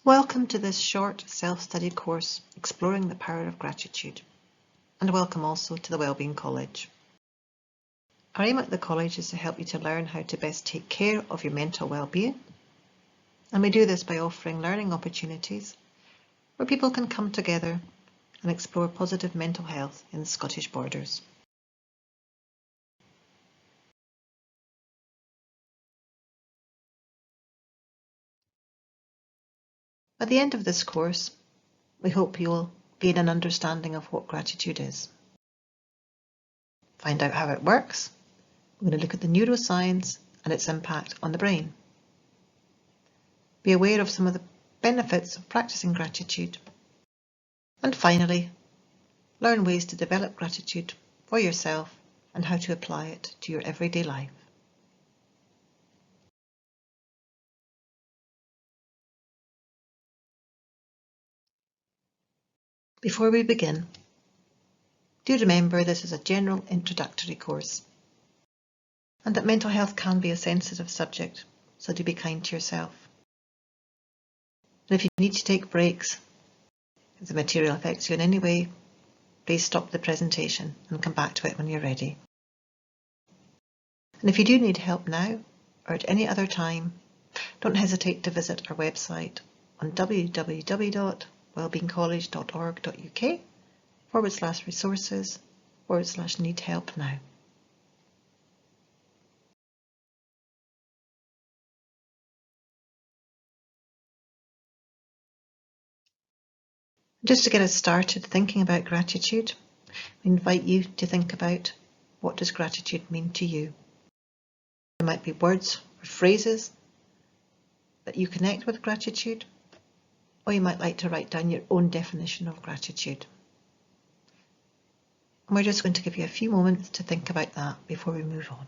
Welcome to this short self-study course exploring the power of gratitude, and welcome also to the Wellbeing College. Our aim at the college is to help you to learn how to best take care of your mental well-being, and we do this by offering learning opportunities where people can come together and explore positive mental health in the Scottish Borders. At the end of this course, we hope you will gain an understanding of what gratitude is. Find out how it works. We're going to look at the neuroscience and its impact on the brain. Be aware of some of the benefits of practicing gratitude. And finally, learn ways to develop gratitude for yourself and how to apply it to your everyday life. Before we begin, do remember this is a general introductory course and that mental health can be a sensitive subject, so do be kind to yourself. And if you need to take breaks, if the material affects you in any way, please stop the presentation and come back to it when you're ready. And if you do need help now or at any other time, don't hesitate to visit our website on www.wellbeingcollege.org.uk/resources/need help now. Just to get us started thinking about gratitude, we invite you to think about what does gratitude mean to you. There might be words or phrases that you connect with gratitude, or you might like to write down your own definition of gratitude. And we're just going to give you a few moments to think about that before we move on.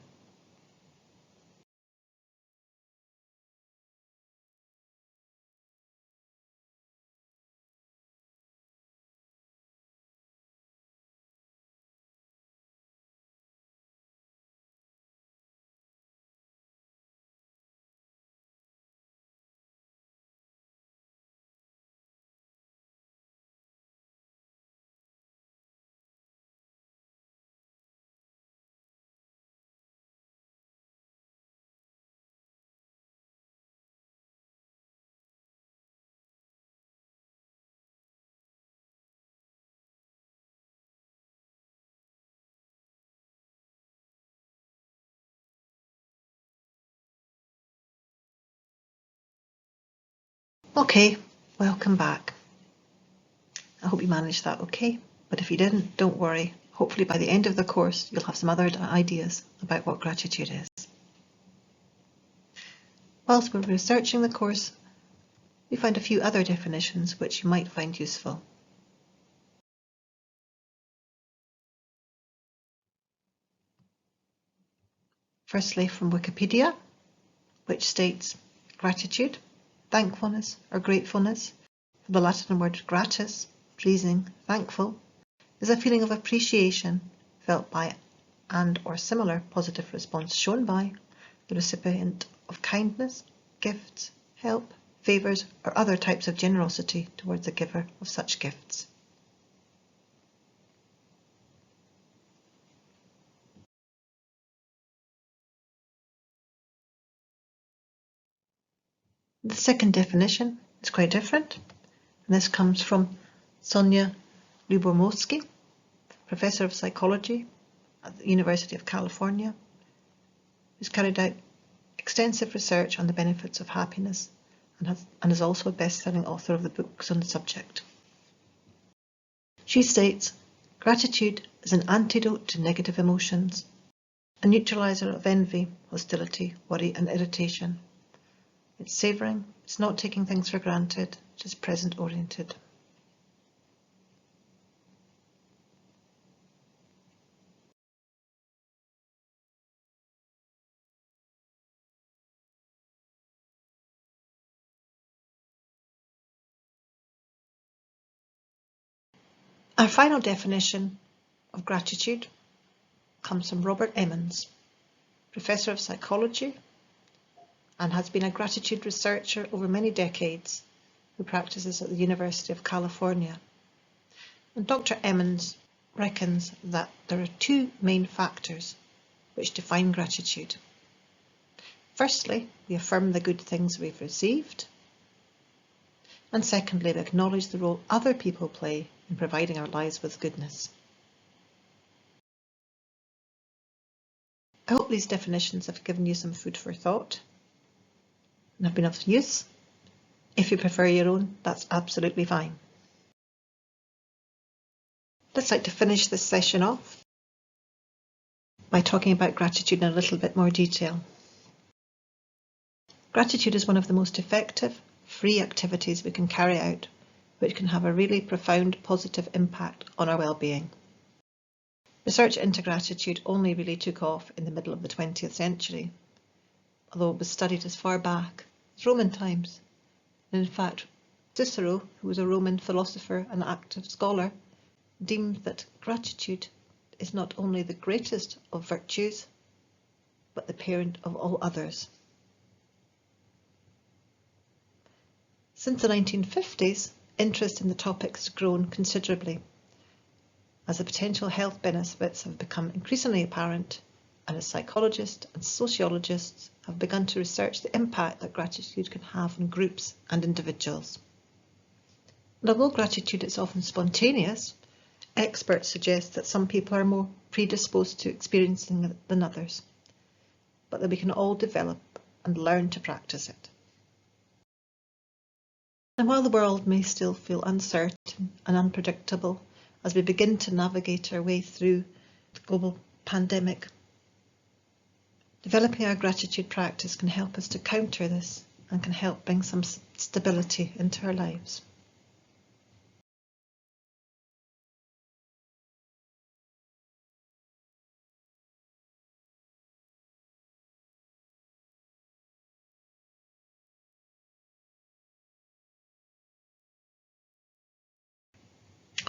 Okay, welcome back. I hope you managed that okay, but if you didn't, don't worry. Hopefully by the end of the course, you'll have some other ideas about what gratitude is. Whilst we're researching the course, we found a few other definitions which you might find useful. Firstly, from Wikipedia, which states gratitude, thankfulness or gratefulness, from the Latin word gratis, pleasing, thankful, is a feeling of appreciation felt by and or similar positive response shown by the recipient of kindness, gifts, help, favours or other types of generosity towards the giver of such gifts. The second definition is quite different, and this comes from Sonia Lyubomirsky, Professor of Psychology at the University of California, who's carried out extensive research on the benefits of happiness and is also a best-selling author of the books on the subject. She states, gratitude is an antidote to negative emotions, a neutralizer of envy, hostility, worry and irritation. It's savouring, it's not taking things for granted, it is present-oriented. Our final definition of gratitude comes from Robert Emmons, Professor of Psychology and has been a gratitude researcher over many decades, who practices at the University of California. And Dr. Emmons reckons that there are two main factors which define gratitude. Firstly, we affirm the good things we've received. And secondly, we acknowledge the role other people play in providing our lives with goodness. I hope these definitions have given you some food for thought and have been of use. If you prefer your own, that's absolutely fine. Let's like to finish this session off by talking about gratitude in a little bit more detail. Gratitude is one of the most effective, free activities we can carry out, which can have a really profound positive impact on our well-being. Research into gratitude only really took off in the middle of the 20th century, although it was studied as far back as Roman times. And in fact, Cicero, who was a Roman philosopher and active scholar, deemed that gratitude is not only the greatest of virtues, but the parent of all others. Since the 1950s, interest in the topic has grown considerably, as the potential health benefits have become increasingly apparent, and as psychologists and sociologists have begun to research the impact that gratitude can have on groups and individuals. And although gratitude is often spontaneous, experts suggest that some people are more predisposed to experiencing it than others, but that we can all develop and learn to practice it. And while the world may still feel uncertain and unpredictable as we begin to navigate our way through the global pandemic, developing our gratitude practice can help us to counter this and can help bring some stability into our lives.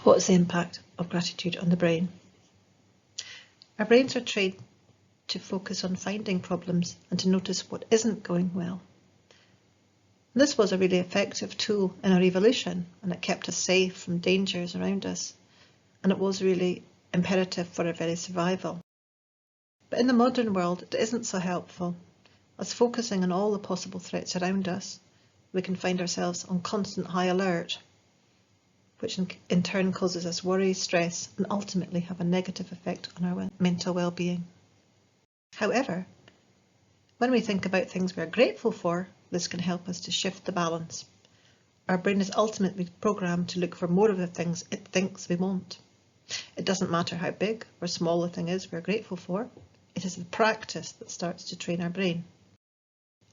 What's the impact of gratitude on the brain? Our brains are trained to focus on finding problems and to notice what isn't going well. This was a really effective tool in our evolution, and it kept us safe from dangers around us, and it was really imperative for our very survival. But in the modern world, it isn't so helpful, as focusing on all the possible threats around us, we can find ourselves on constant high alert, which in turn causes us worry, stress, and ultimately have a negative effect on our mental well-being. However, when we think about things we are grateful for, this can help us to shift the balance. Our brain is ultimately programmed to look for more of the things it thinks we want. It doesn't matter how big or small the thing is we're grateful for, it is the practice that starts to train our brain.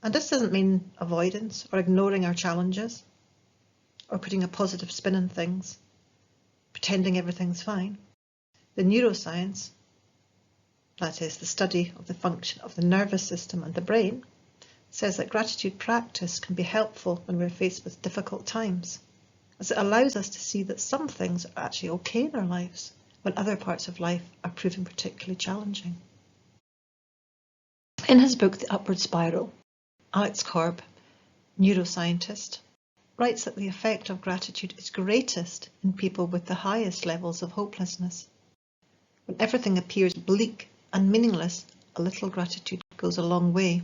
And this doesn't mean avoidance or ignoring our challenges, or putting a positive spin on things, pretending everything's fine. The neuroscience, that is the study of the function of the nervous system and the brain, says that gratitude practice can be helpful when we're faced with difficult times, as it allows us to see that some things are actually okay in our lives when other parts of life are proving particularly challenging. In his book, The Upward Spiral, Alex Korb, neuroscientist, writes that the effect of gratitude is greatest in people with the highest levels of hopelessness. When everything appears bleak and meaningless, a little gratitude goes a long way.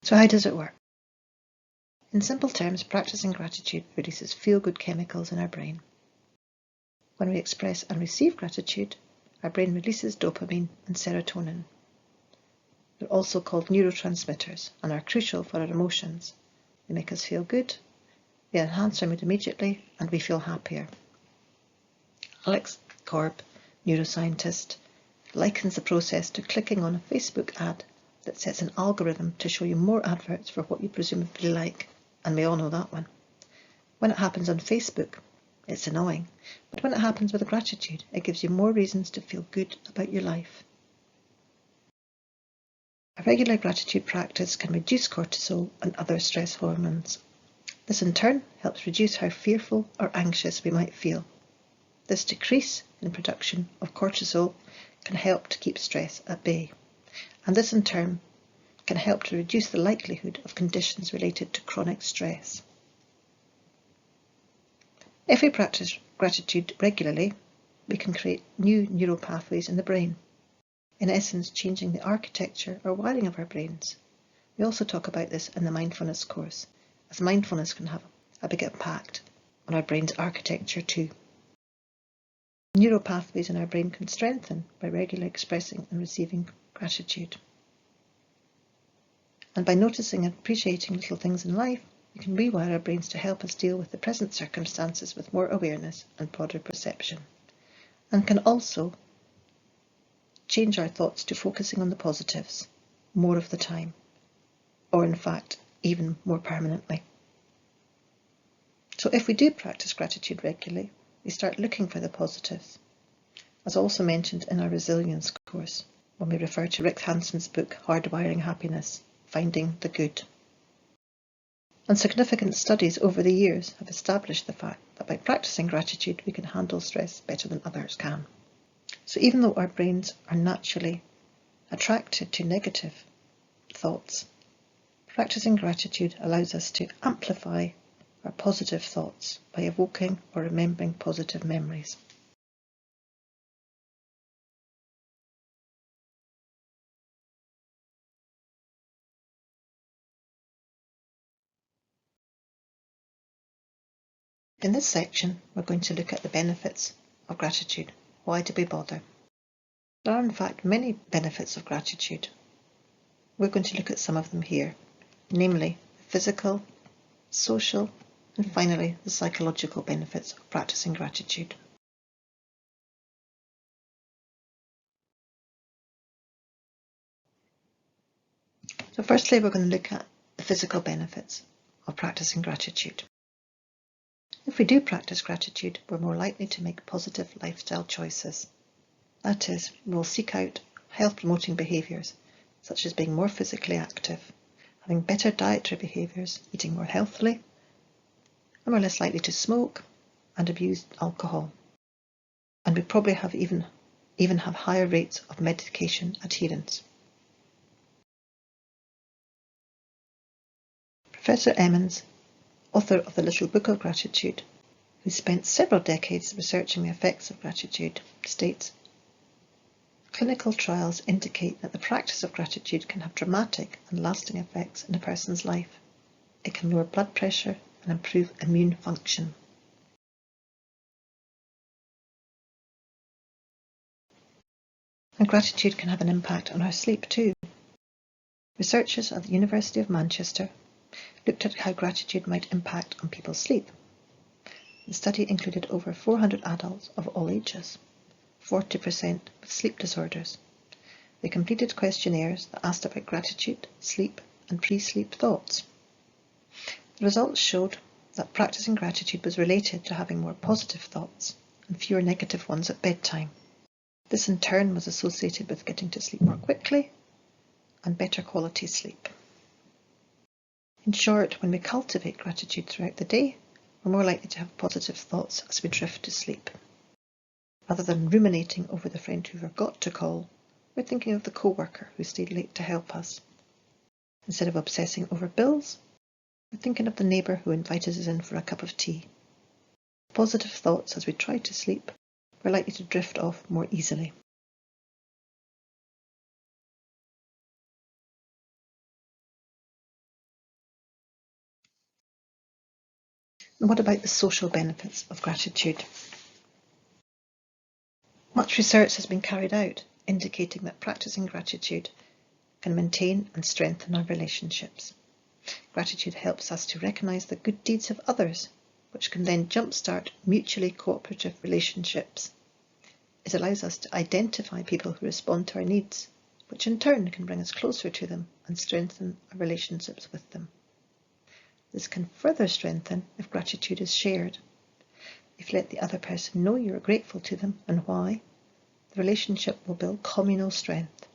So how does it work? In simple terms, practicing gratitude releases feel-good chemicals in our brain. When we express and receive gratitude, our brain releases dopamine and serotonin. They're also called neurotransmitters and are crucial for our emotions. They make us feel good, they enhance our mood immediately, and we feel happier. Alex Korb, neuroscientist, likens the process to clicking on a Facebook ad that sets an algorithm to show you more adverts for what you presumably like, and we all know that one. When it happens on Facebook, it's annoying, but when it happens with gratitude, it gives you more reasons to feel good about your life. A regular gratitude practice can reduce cortisol and other stress hormones. This in turn helps reduce how fearful or anxious we might feel. This decrease in production of cortisol can help to keep stress at bay, and this in turn can help to reduce the likelihood of conditions related to chronic stress. If we practice gratitude regularly, we can create new neural pathways in the brain, in essence changing the architecture or wiring of our brains. We also talk about this in the mindfulness course, as mindfulness can have a big impact on our brain's architecture too. Neural pathways in our brain can strengthen by regularly expressing and receiving gratitude. And by noticing and appreciating little things in life, we can rewire our brains to help us deal with the present circumstances with more awareness and broader perception, and can also change our thoughts to focusing on the positives more of the time, or in fact, even more permanently. So if we do practice gratitude regularly, we start looking for the positives, as also mentioned in our resilience course, when we refer to Rick Hanson's book, Hardwiring Happiness, Finding the Good. And significant studies over the years have established the fact that by practicing gratitude, we can handle stress better than others can. So even though our brains are naturally attracted to negative thoughts, practicing gratitude allows us to amplify our positive thoughts by evoking or remembering positive memories. In this section, we're going to look at the benefits of gratitude. Why do we bother? There are in fact many benefits of gratitude. We're going to look at some of them here, namely the physical, social, and finally the psychological benefits of practicing gratitude. So firstly, we're going to look at the physical benefits of practicing gratitude. If we do practice gratitude, we're more likely to make positive lifestyle choices. That is, we'll seek out health-promoting behaviours, such as being more physically active, having better dietary behaviours, eating more healthily, and we're less likely to smoke and abuse alcohol. And we probably even have higher rates of medication adherence. Professor Emmons, author of The Little Book of Gratitude, who spent several decades researching the effects of gratitude, states, clinical trials indicate that the practice of gratitude can have dramatic and lasting effects in a person's life. It can lower blood pressure and improve immune function. And gratitude can have an impact on our sleep too. Researchers at the University of Manchester looked at how gratitude might impact on people's sleep. The study included over 400 adults of all ages, 40% with sleep disorders. They completed questionnaires that asked about gratitude, sleep, and pre-sleep thoughts. The results showed that practicing gratitude was related to having more positive thoughts and fewer negative ones at bedtime. This in turn was associated with getting to sleep more quickly and better quality sleep. In short, when we cultivate gratitude throughout the day, we're more likely to have positive thoughts as we drift to sleep. Rather than ruminating over the friend who forgot to call, we're thinking of the co-worker who stayed late to help us. Instead of obsessing over bills, we're thinking of the neighbour who invited us in for a cup of tea. Positive thoughts as we try to sleep, we're likely to drift off more easily. And what about the social benefits of gratitude? Much research has been carried out indicating that practicing gratitude can maintain and strengthen our relationships. Gratitude helps us to recognise the good deeds of others, which can then jumpstart mutually cooperative relationships. It allows us to identify people who respond to our needs, which in turn can bring us closer to them and strengthen our relationships with them. This can further strengthen if gratitude is shared. If you let the other person know you are grateful to them and why, the relationship will build communal strength.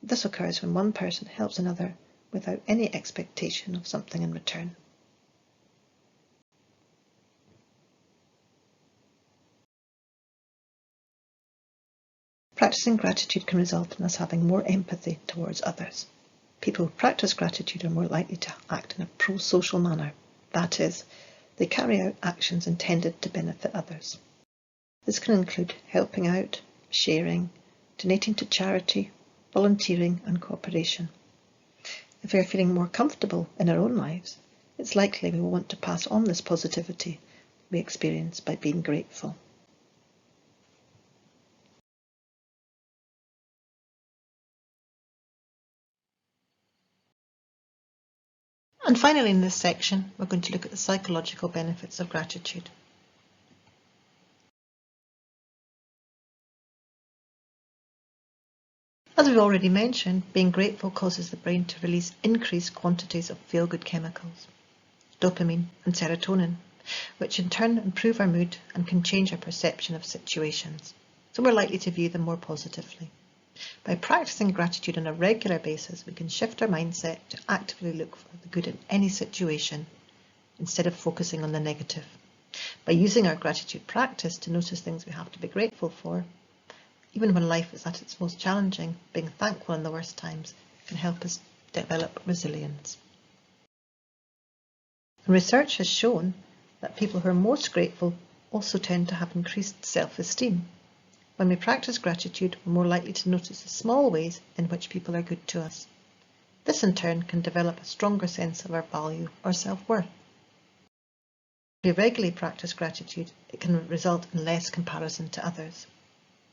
This occurs when one person helps another without any expectation of something in return. Practicing gratitude can result in us having more empathy towards others. People who practice gratitude are more likely to act in a pro-social manner. That is, they carry out actions intended to benefit others. This can include helping out, sharing, donating to charity, volunteering and cooperation. If we are feeling more comfortable in our own lives, it's likely we will want to pass on this positivity we experience by being grateful. And finally, in this section, we're going to look at the psychological benefits of gratitude. As we've already mentioned, being grateful causes the brain to release increased quantities of feel-good chemicals, dopamine and serotonin, which in turn improve our mood and can change our perception of situations, so we're likely to view them more positively. By practicing gratitude on a regular basis, we can shift our mindset to actively look for the good in any situation instead of focusing on the negative. By using our gratitude practice to notice things we have to be grateful for, even when life is at its most challenging, being thankful in the worst times can help us develop resilience. And research has shown that people who are most grateful also tend to have increased self-esteem. When we practice gratitude, we're more likely to notice the small ways in which people are good to us. This in turn can develop a stronger sense of our value or self-worth. If we regularly practice gratitude, it can result in less comparison to others.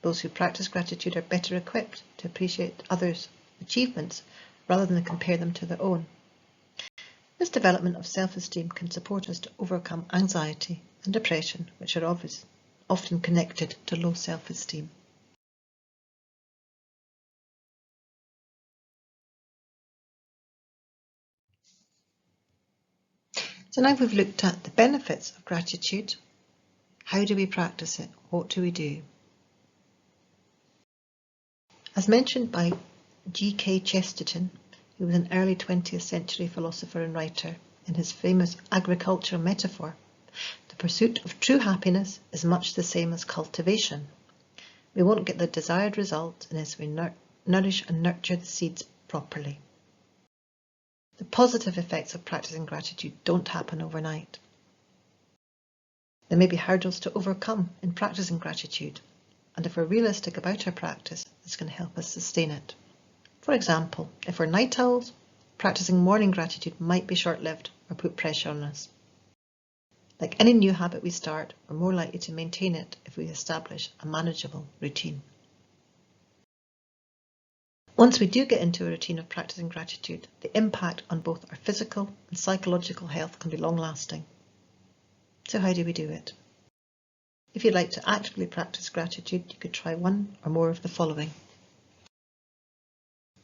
Those who practice gratitude are better equipped to appreciate others' achievements rather than compare them to their own. This development of self-esteem can support us to overcome anxiety and depression, which are often connected to low self-esteem. So now we've looked at the benefits of gratitude. How do we practice it? What do we do? As mentioned by G.K. Chesterton, who was an early 20th century philosopher and writer, in his famous agricultural metaphor, the pursuit of true happiness is much the same as cultivation. We won't get the desired result unless we nourish and nurture the seeds properly. The positive effects of practicing gratitude don't happen overnight. There may be hurdles to overcome in practicing gratitude, and if we're realistic about our practice, this can help us sustain it. For example, if we're night owls, practicing morning gratitude might be short-lived or put pressure on us. Like any new habit we start, we're more likely to maintain it if we establish a manageable routine. Once we do get into a routine of practicing gratitude, the impact on both our physical and psychological health can be long-lasting. So how do we do it? If you'd like to actively practice gratitude, you could try one or more of the following.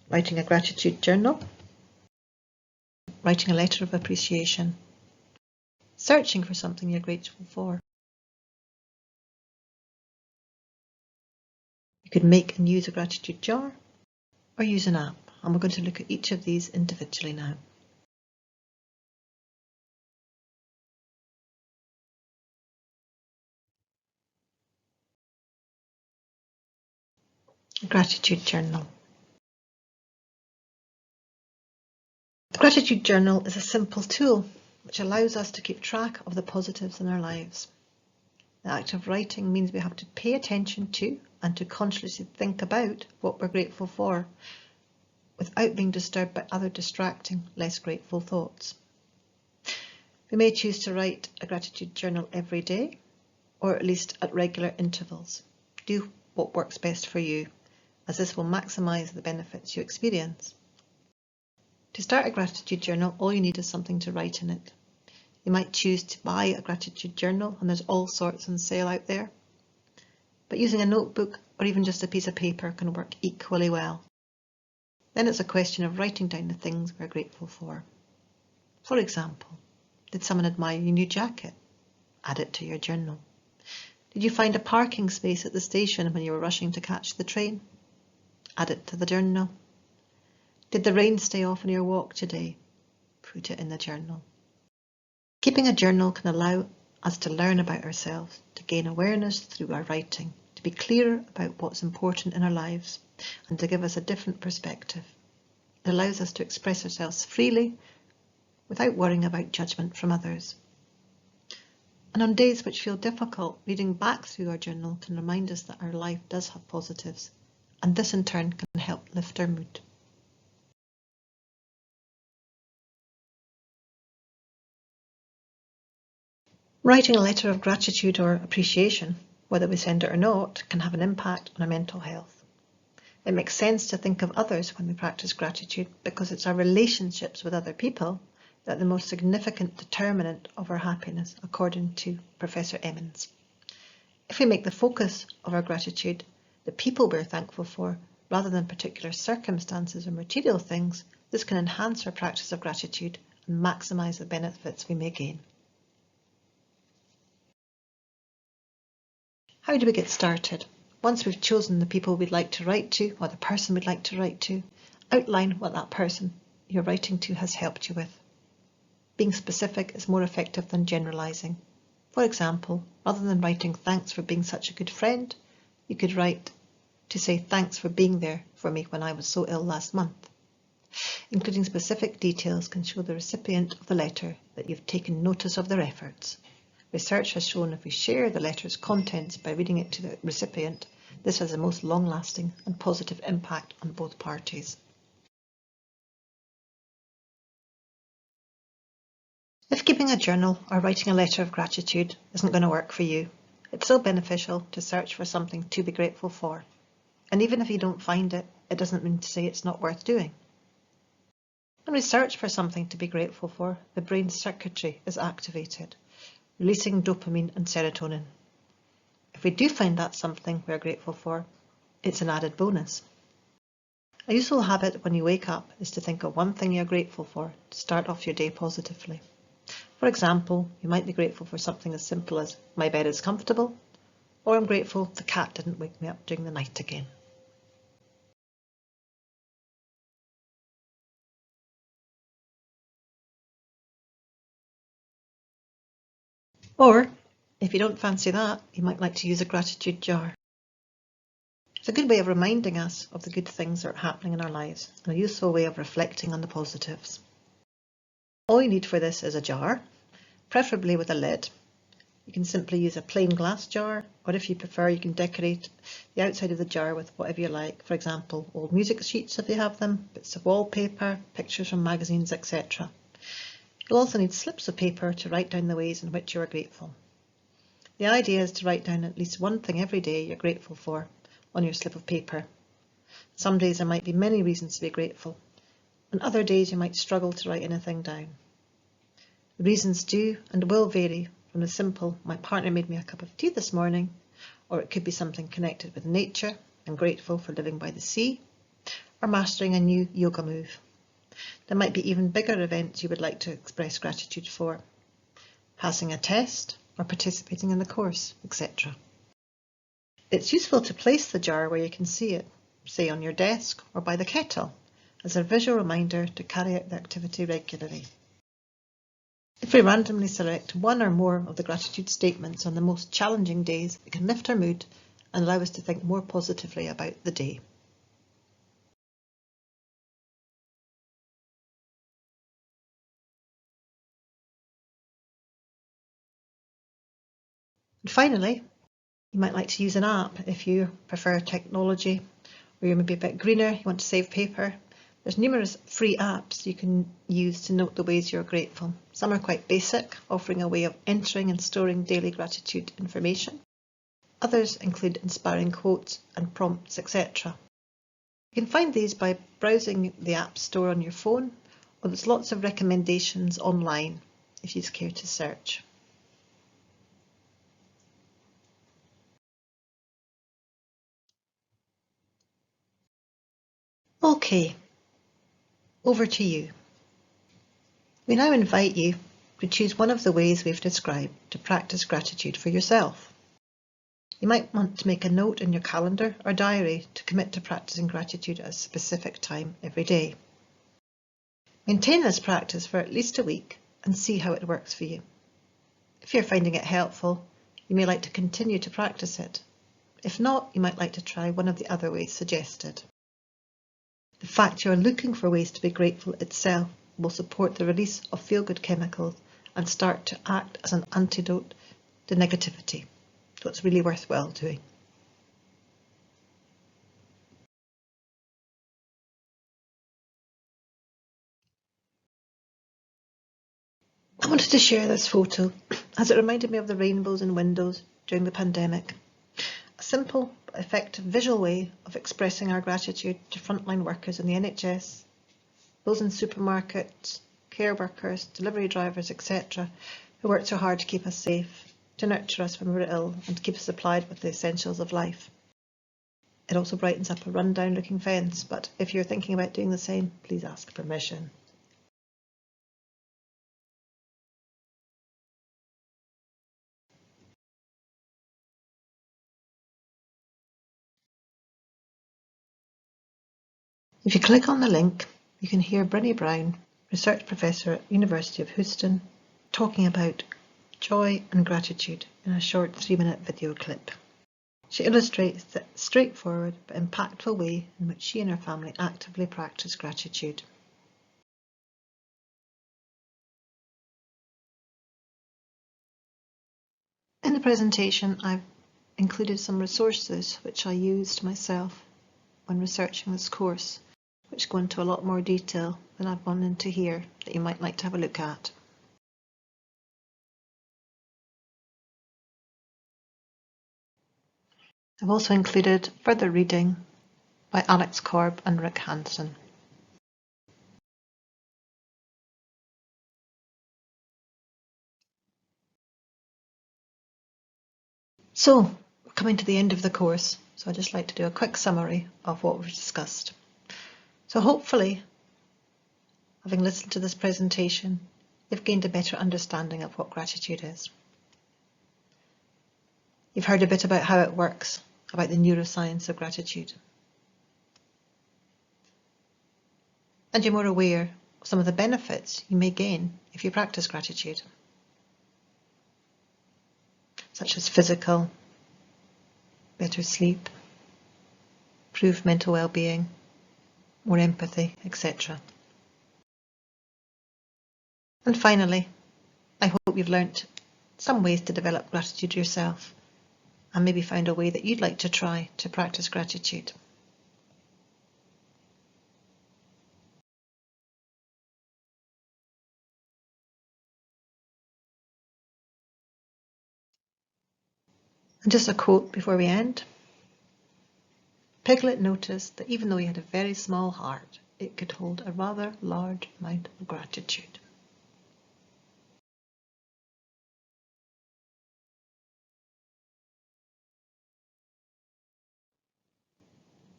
Writing a gratitude journal, writing a letter of appreciation, searching for something you're grateful for. You could make and use a gratitude jar or use an app, and we're going to look at each of these individually now. A gratitude journal. The gratitude journal is a simple tool which allows us to keep track of the positives in our lives. The act of writing means we have to pay attention to and to consciously think about what we're grateful for without being disturbed by other distracting, less grateful thoughts. We may choose to write a gratitude journal every day, or at least at regular intervals. Do what works best for you, as this will maximise the benefits you experience. To start a gratitude journal, all you need is something to write in it. You might choose to buy a gratitude journal, and there's all sorts on sale out there. But using a notebook or even just a piece of paper can work equally well. Then it's a question of writing down the things we're grateful for. For example, did someone admire your new jacket? Add it to your journal. Did you find a parking space at the station when you were rushing to catch the train? Add it to the journal. Did the rain stay off on your walk today? Put it in the journal. Keeping a journal can allow us to learn about ourselves, to gain awareness through our writing, to be clearer about what's important in our lives and to give us a different perspective. It allows us to express ourselves freely without worrying about judgment from others. And on days which feel difficult, reading back through our journal can remind us that our life does have positives, and this in turn can help lift our mood. Writing a letter of gratitude or appreciation, whether we send it or not, can have an impact on our mental health. It makes sense to think of others when we practice gratitude because it's our relationships with other people that are the most significant determinant of our happiness, according to Professor Emmons. If we make the focus of our gratitude the people we're thankful for, rather than particular circumstances or material things, this can enhance our practice of gratitude and maximise the benefits we may gain. How do we get started? Once we've chosen the people we'd like to write to, or the person we'd like to write to, outline what that person you're writing to has helped you with. Being specific is more effective than generalising. For example, rather than writing "thanks for being such a good friend," you could write to say "thanks for being there for me when I was so ill last month." Including specific details can show the recipient of the letter that you've taken notice of their efforts. Research has shown if we share the letter's contents by reading it to the recipient, this has the most long-lasting and positive impact on both parties. If keeping a journal or writing a letter of gratitude isn't going to work for you, it's still beneficial to search for something to be grateful for. And even if you don't find it, it doesn't mean to say it's not worth doing. When we search for something to be grateful for, the brain's circuitry is activated, releasing dopamine and serotonin. If we do find that something we're grateful for, it's an added bonus. A useful habit when you wake up is to think of one thing you're grateful for to start off your day positively. For example, you might be grateful for something as simple as "my bed is comfortable," or "I'm grateful the cat didn't wake me up during the night again." Or, if you don't fancy that, you might like to use a gratitude jar. It's a good way of reminding us of the good things that are happening in our lives, and a useful way of reflecting on the positives. All you need for this is a jar, preferably with a lid. You can simply use a plain glass jar, or if you prefer, you can decorate the outside of the jar with whatever you like. For example, old music sheets if you have them, bits of wallpaper, pictures from magazines, etc. You'll also need slips of paper to write down the ways in which you are grateful. The idea is to write down at least one thing every day you're grateful for on your slip of paper. Some days there might be many reasons to be grateful, and other days you might struggle to write anything down. The reasons do and will vary from the simple "my partner made me a cup of tea this morning," or it could be something connected with nature. "I'm grateful for living by the sea," or mastering a new yoga move. There might be even bigger events you would like to express gratitude for, passing a test or participating in the course, etc. It's useful to place the jar where you can see it, say on your desk or by the kettle, as a visual reminder to carry out the activity regularly. If we randomly select one or more of the gratitude statements on the most challenging days, it can lift our mood and allow us to think more positively about the day. And finally, you might like to use an app if you prefer technology, or you're maybe a bit greener, you want to save paper. There's numerous free apps you can use to note the ways you're grateful. Some are quite basic, offering a way of entering and storing daily gratitude information. Others include inspiring quotes and prompts, etc. You can find these by browsing the App Store on your phone, or there's lots of recommendations online if you care to search. Okay, over to you. We now invite you to choose one of the ways we've described to practice gratitude for yourself. You might want to make a note in your calendar or diary to commit to practicing gratitude at a specific time every day. Maintain this practice for at least a week and see how it works for you. If you're finding it helpful, you may like to continue to practice it. If not, you might like to try one of the other ways suggested. The fact you are looking for ways to be grateful itself will support the release of feel-good chemicals and start to act as an antidote to negativity. So it's really worthwhile doing. I wanted to share this photo as it reminded me of the rainbows in windows during the pandemic. A simple but effective visual way of expressing our gratitude to frontline workers in the NHS, those in supermarkets, care workers, delivery drivers, etc., who work so hard to keep us safe, to nurture us when we're ill and to keep us supplied with the essentials of life. It also brightens up a run-down looking fence, but if you're thinking about doing the same, please ask permission. If you click on the link, you can hear Brene Brown, research professor at University of Houston, talking about joy and gratitude in a short 3-minute video clip. She illustrates the straightforward but impactful way in which she and her family actively practice gratitude. In the presentation, I've included some resources which I used myself when researching this course, which go into a lot more detail than I've gone into here that you might like to have a look at. I've also included further reading by Alex Korb and Rick Hansen. So, we're coming to the end of the course, so I'd just like to do a quick summary of what we've discussed. So hopefully, having listened to this presentation, you've gained a better understanding of what gratitude is. You've heard a bit about how it works, about the neuroscience of gratitude. And you're more aware of some of the benefits you may gain if you practice gratitude, such as physical, better sleep, improved mental well-being, more empathy, etc. And finally, I hope you've learnt some ways to develop gratitude yourself and maybe find a way that you'd like to try to practice gratitude. And just a quote before we end. Piglet noticed that even though he had a very small heart, it could hold a rather large amount of gratitude.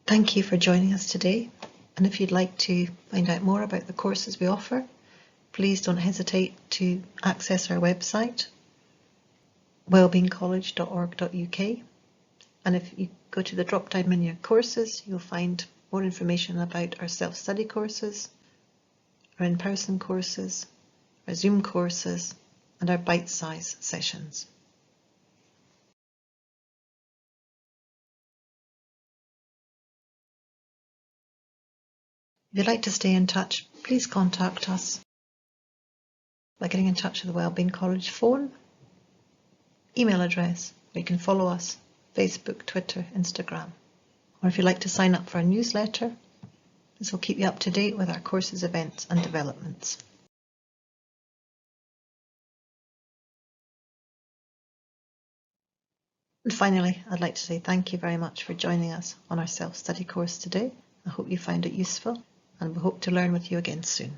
Thank you for joining us today, and if you'd like to find out more about the courses we offer, please don't hesitate to access our website, wellbeingcollege.org.uk, and if you go to the drop-down menu courses, you'll find more information about our self-study courses, our in-person courses, our Zoom courses, and our bite-size sessions. If you'd like to stay in touch, please contact us by getting in touch with the Wellbeing College phone, email address, or you can follow us, Facebook, Twitter, Instagram. Or if you'd like to sign up for our newsletter, this will keep you up to date with our courses, events and developments. And finally, I'd like to say thank you very much for joining us on our self-study course today. I hope you found it useful, and we hope to learn with you again soon.